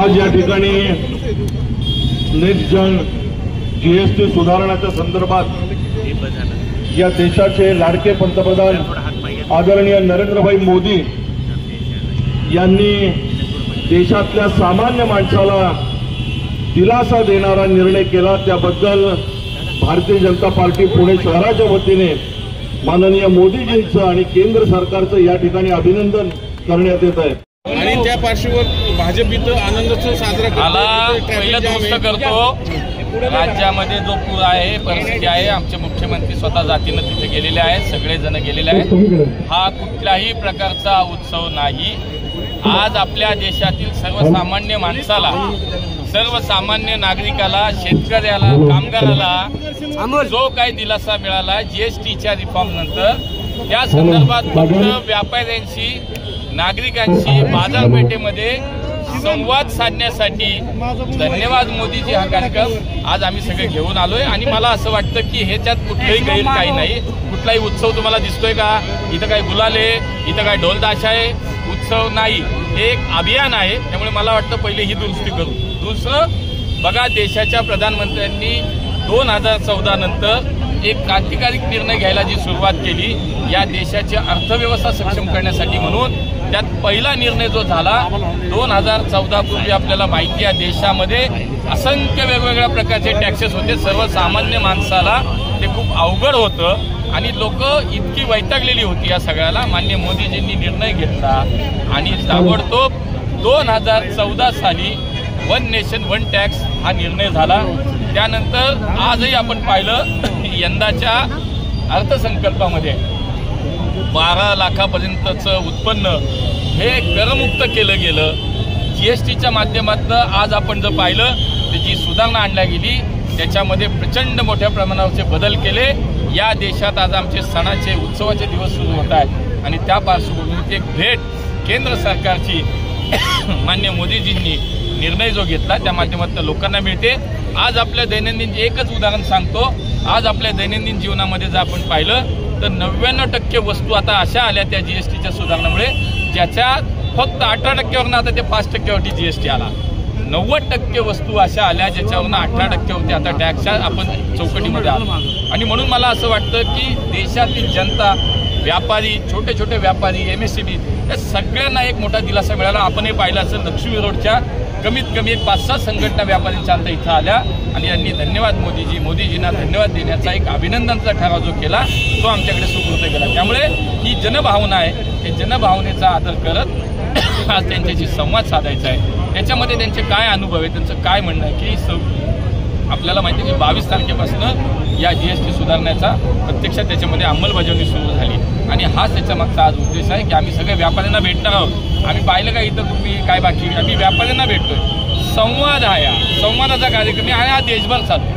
आज या ठिकाणी नेक्स्ट जन जीएसटी सुधारणाच्या संदर्भात या देशाचे लाडके पंतप्रधान आदरणीय नरेंद्रभाई मोदी यांनी देशातल्या सामान्य माणसाला दिलासा देणारा निर्णय केला। त्याबद्दल भारतीय जनता पार्टी पुणे शहराच्या वतीने माननीय मोदीजींचं आणि केंद्र सरकारचं या ठिकाणी अभिनंदन करण्यात येत आहे। आणि त्या पार्श्वभूमीवर भाजप इथं आनंदोत्सव साजरा करतो। राज्यामध्ये जो पूर आहे, परिस्थिती आहे, आमचे मुख्यमंत्री स्वतः जातीनं तिथे गेलेले आहेत, सगळेजण गेलेले आहेत। हा कुठल्याही प्रकारचा उत्सव नाही। आज आपल्या देशातील सर्वसामान्य माणसाला, सर्वसामान्य नागरिकाला, शेतकऱ्याला, कामगाराला जो काही दिलासा मिळाला जीएसटीच्या रिफॉर्म नंतर, त्या संदर्भात फक्त व्यापाऱ्यांशी, नागरिकांशी बाजारपेठेमध्ये संवाद साधण्यासाठी धन्यवाद मोदीजी हा कार्यक्रम आज आम्ही सगळे घेऊन आलोय। आणि मला असं वाटतं की ह्याच्यात कुठलंही गैर काही नाही। कुठलाही उत्सव तुम्हाला दिसतोय का? इथं काही गुलाल आहे, इथं काही ढोलताशा आहे, उत्सव नाही, हे एक अभियान आहे। त्यामुळे मला वाटतं पहिले ही दुरुस्ती करू। दुसरं बघा, देशाच्या प्रधानमंत्र्यांनी 2014 नंतर एक क्रांतिकारी निर्णय घ्यायला जी सुरुवात केली या देशाची अर्थव्यवस्था सक्षम करण्यासाठी, म्हणून त्यात पहिला निर्णय जो झाला 2014 पूर्वी आपल्याला माहिती आहे देशामध्ये असंख्य वेगवेगळ्या प्रकारचे टॅक्सेस होते। सर्वसामान्य माणसाला ते खूप अवघड होतं आणि लोक इतकी वैतागलेली होती या सगळ्याला। माननीय मोदीजींनी निर्णय घेतला आणि ताबडतोब 2014 साली वन नेशन वन टॅक्स हा निर्णय झाला। त्यानंतर आजही आपण पाहिलं यंदाच्या अर्थसंकल्पामध्ये 12 लाखापर्यंतचं उत्पन्न हे करमुक्त केलं गेलं। जीएसटीच्या माध्यमातून आज आपण जर पाहिलं तर जी सुधारणा आणल्या गेली त्याच्यामध्ये प्रचंड मोठ्या प्रमाणावरचे बदल केले। या देशात आज आमचे सणाचे, उत्सवाचे दिवस सुरू होत आहेत आणि त्या पार्श्वभूमीवर एक भेट केंद्र सरकारची माननीय मोदीजींनी निर्णय जो घेतला त्या माध्यमातून लोकांना मिळते। आज आपल्या दैनंदिन एकच उदाहरण सांगतो, आज आपल्या दैनंदिन जीवनामध्ये जर आपण पाहिलं तर 99% वस्तू आता अशा आल्या त्या जीएसटीच्या सुधारणामुळे ज्याच्या फक्त 18%वरनं आता ते 5%वरती जीएसटी आला। 90% वस्तू अशा आल्या ज्याच्यावरनं 18%वरती आता टॅक्स आपण चौकटीमध्ये आलो। आणि म्हणून मला असं वाटतं की देशातील जनता, व्यापारी, छोटे छोटे व्यापारी, MSCB या सगळ्यांना एक मोठा दिलासा मिळाला। आपणही पाहिलं असेल लक्ष्मी रोडच्या कमीत कमी 5-6 संघटना व्यापाऱ्यांच्या आता इथं आल्या आणि यांनी धन्यवाद मोदीजींना धन्यवाद देण्याचा एक अभिनंदनचा ठराव जो केला तो आमच्याकडे सुपूर्द केला। त्यामुळे ही जनभावना आहे, हे जनभावनेचा आदर करत आज त्यांच्याशी संवाद साधायचा आहे। त्याच्यामध्ये त्यांचे काय अनुभव आहे, त्यांचं काय म्हणणं आहे की आपल्याला माहिती आहे की 22 तारखेपासून या जीएसटी सुधारण्याचा प्रत्यक्षात त्याच्यामध्ये अंमलबजावणी सुरू झाली आणि हाच त्याच्या मागचा आज उद्देश आहे की आम्ही सगळे व्यापाऱ्यांना भेटणार आहोत। आम्ही पाहिलं का इथं तुम्ही काय बाकी, आम्ही व्यापाऱ्यांना भेटतोय। संवाद हा या संवादाचा कार्यक्रम हा देशभर चालतो।